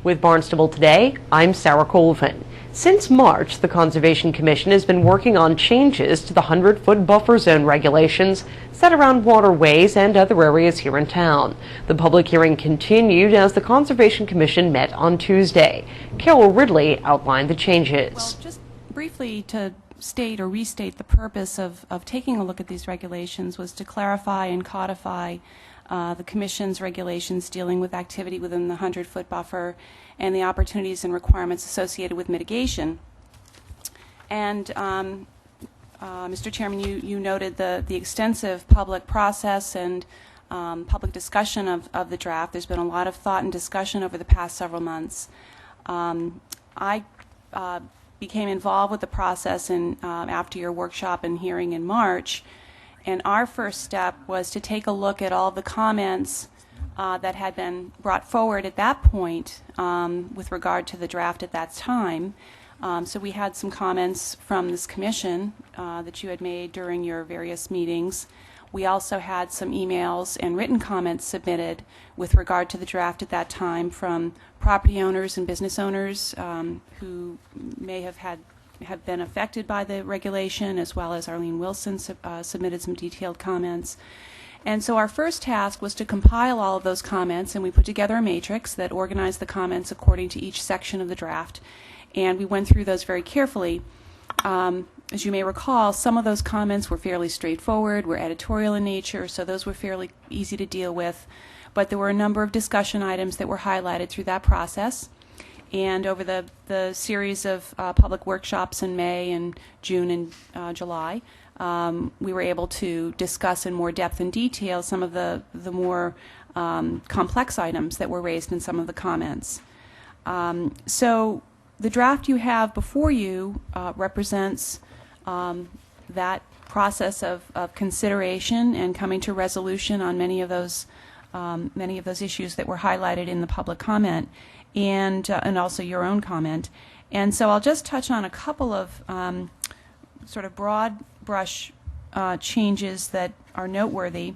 With Barnstable Today, I'm Sarah Colvin. Since March, the Conservation Commission has been working on changes to the 100-foot buffer zone regulations set around waterways and other areas here in town. The public hearing continued as the Conservation Commission met on Tuesday. Carol Ridley outlined the changes. Well, just briefly to state or restate the purpose of taking a look at these regulations was to clarify and codify the Commission's regulations dealing with activity within the 100-foot buffer and the opportunities and requirements associated with mitigation. And Mr. Chairman, you noted the extensive public process and public discussion of the draft. There's been a lot of thought and discussion over the past several months. I became involved with the process after your workshop and hearing in March. And our first step was to take a look at all the comments that had been brought forward at that point with regard to the draft at that time. So we had some comments from this commission that you had made during your various meetings. We also had some emails and written comments submitted with regard to the draft at that time from property owners and business owners who may have been affected by the regulation, as well as Arlene Wilson submitted some detailed comments. And so our first task was to compile all of those comments, and we put together a matrix that organized the comments according to each section of the draft. And we went through those very carefully. As you may recall, some of those comments were fairly straightforward, were editorial in nature, so those were fairly easy to deal with. But there were a number of discussion items that were highlighted through that process. And over the series of public workshops in May and June and July, we were able to discuss in more depth and detail some of the more complex items that were raised in some of the comments. So the draft you have before you represents that process of consideration and coming to resolution on many of those issues that were highlighted in the public comment. And also your own comment. And so I'll just touch on a couple of sort of broad brush changes that are noteworthy.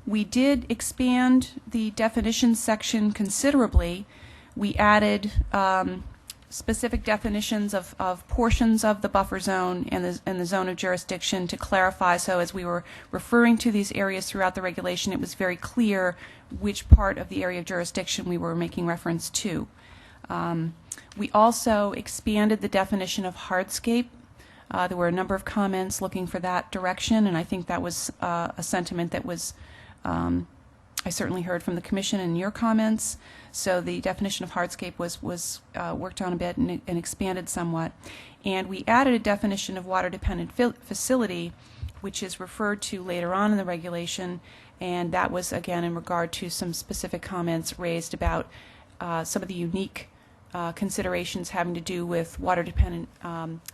We did expand the definitions section considerably. We added specific definitions of portions of the buffer zone and the zone of jurisdiction to clarify. So as we were referring to these areas throughout the regulation, it was very clear which part of the area of jurisdiction we were making reference to. We also expanded the definition of hardscape. There were a number of comments looking for that direction, and I think that was a sentiment that was I certainly heard from the Commission in your comments. So the definition of hardscape was worked on a bit and expanded somewhat. And we added a definition of water-dependent facility, which is referred to later on in the regulation, and that was, again, in regard to some specific comments raised about some of the unique considerations having to do with water-dependent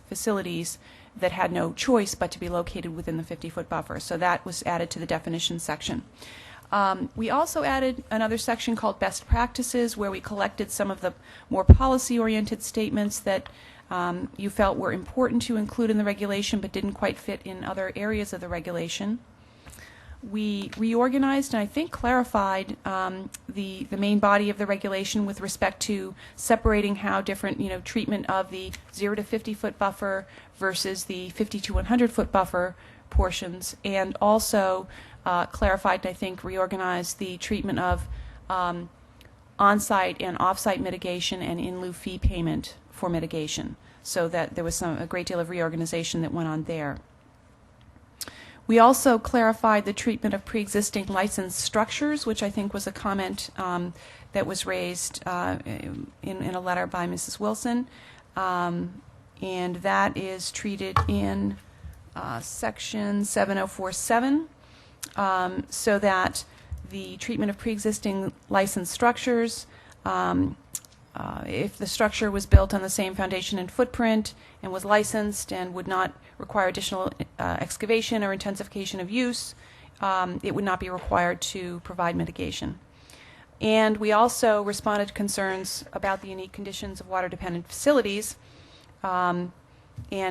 facilities that had no choice but to be located within the 50-foot buffer. So that was added to the definition section. We also added another section called Best Practices, where we collected some of the more policy-oriented statements that you felt were important to include in the regulation but didn't quite fit in other areas of the regulation. We reorganized and I think clarified the main body of the regulation with respect to separating how different treatment of the 0 to 50-foot buffer versus the 50 to 100-foot buffer portions, and also clarified and I think reorganized the treatment of on-site and off-site mitigation and in-lieu fee payment for mitigation, so that there was a great deal of reorganization that went on there. We also clarified the treatment of pre-existing licensed structures, which I think was a comment that was raised in a letter by Mrs. Wilson, and that is treated in section 7047, so that the treatment of pre-existing licensed structures, if the structure was built on the same foundation and footprint and was licensed and would not require additional excavation or intensification of use, it would not be required to provide mitigation. And we also responded to concerns about the unique conditions of water-dependent facilities, and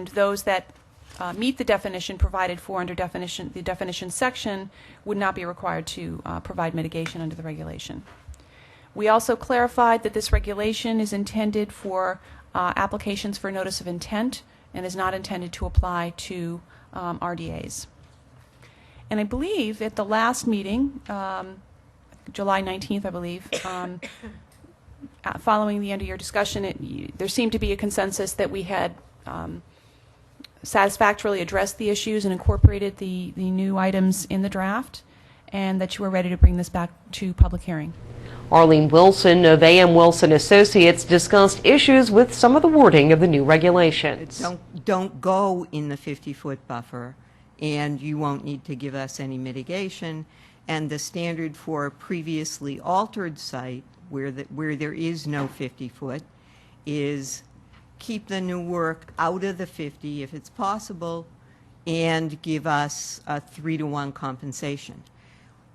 those that meet the definition provided for under the definition section would not be required to provide mitigation under the regulation. We also clarified that this regulation is intended for applications for notice of intent and is not intended to apply to RDAs. And I believe at the last meeting, July 19th, I believe, following the end of your discussion, there seemed to be a consensus that we had satisfactorily addressed the issues and incorporated the new items in the draft, and that you were ready to bring this back to public hearing. Arlene Wilson of A.M. Wilson Associates discussed issues with some of the wording of the new regulations. Don't go in the 50-foot buffer, and you won't need to give us any mitigation. And the standard for a previously altered site where there is no 50-foot is keep the new work out of the 50 if it's possible, and give us a 3-to-1 compensation.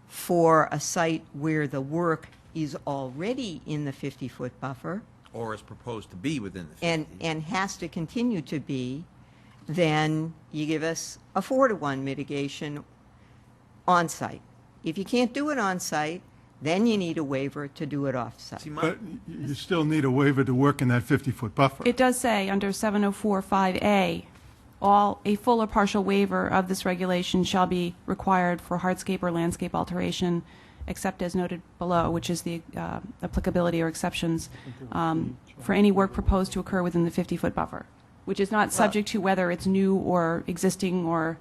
For a site where the work is already in the 50-foot buffer, or is proposed to be within the 50. and has to continue to be, then you give us a 4-to-1 mitigation on-site. If you can't do it on-site, then you need a waiver to do it off-site. See, But you still need a waiver to work in that 50-foot buffer. It does say under 704.5A, a full or partial waiver of this regulation shall be required for hardscape or landscape alteration, except as noted below, which is the applicability or exceptions for any work proposed to occur within the 50-foot buffer, which is not subject to whether it's new or existing or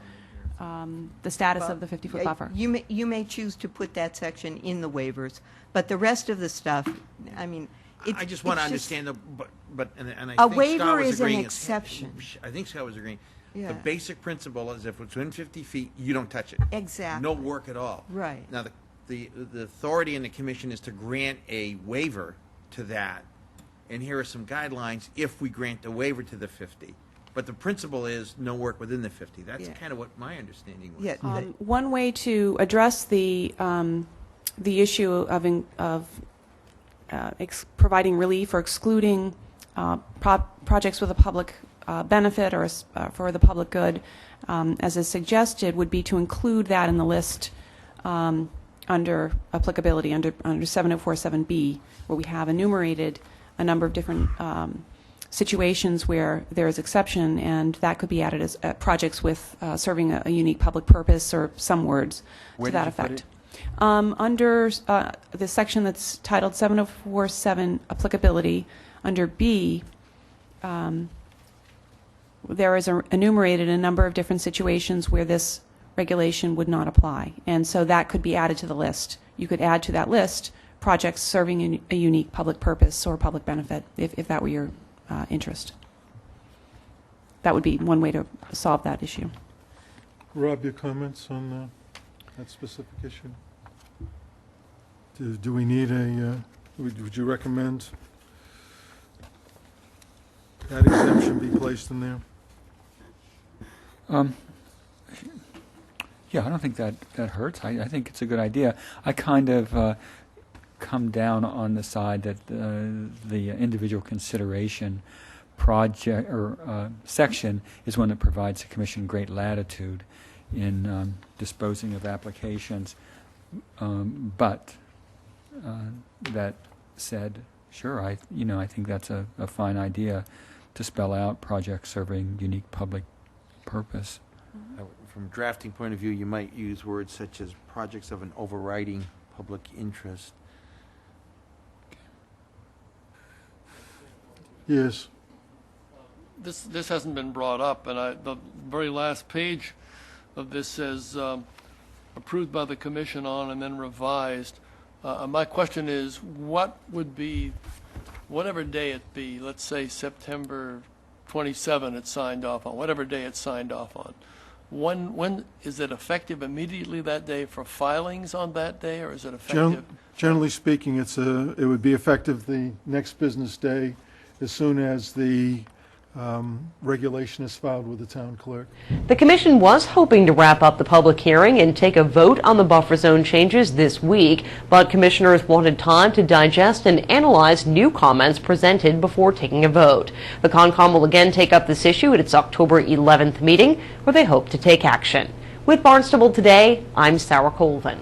the status of the 50-foot buffer. You may choose to put that section in the waivers, but the rest of the stuff, I mean, I just want to understand, but and I a think waiver Scott was is an agreeing. exception. I think Scott was agreeing. Yeah. The basic principle is if it's within 50 feet, you don't touch it. Exactly. No work at all. Right. Now, the authority in the commission is to grant a waiver to that, and here are some guidelines if we grant the waiver to the 50. But the principle is no work within the 50. That's kind of what my understanding was. Yeah. One way to address the issue of providing relief or excluding projects with a public benefit or for the public good, as is suggested, would be to include that in the list under applicability, under 704.7b, where we have enumerated a number of different situations where there is exception, and that could be added as projects with serving a unique public purpose, or some words to that effect. Under the section that's titled 704.7 applicability, under B, there is enumerated a number of different situations where this regulation would not apply, and so that could be added to the list. You could add to that list projects serving a unique public purpose or public benefit, if that were your interest. That would be one way to solve that issue. Rob, your comments on that specific issue? Do we need would you recommend that exemption be placed in there? Yeah, I don't think that hurts. I think it's a good idea. I kind of come down on the side that the individual consideration project or section is one that provides the Commission great latitude in disposing of applications. But that said, sure, I think that's a fine idea to spell out projects serving unique public purpose. From a drafting point of view, you might use words such as projects of an overriding public interest. Yes. This hasn't been brought up, and the very last page of this says approved by the commission on and then revised. My question is, what would be, whatever day it be, let's say September 27 it's signed off on, whatever day it's signed off on, when is it effective immediately that day for filings on that day, or is it effective? Generally speaking, it would be effective the next business day as soon as the regulation is filed with the town clerk. The Commission was hoping to wrap up the public hearing and take a vote on the buffer zone changes this week, but commissioners wanted time to digest and analyze new comments presented before taking a vote. The Concom will again take up this issue at its October 11th meeting, where they hope to take action. With Barnstable Today, I'm Sarah Colvin.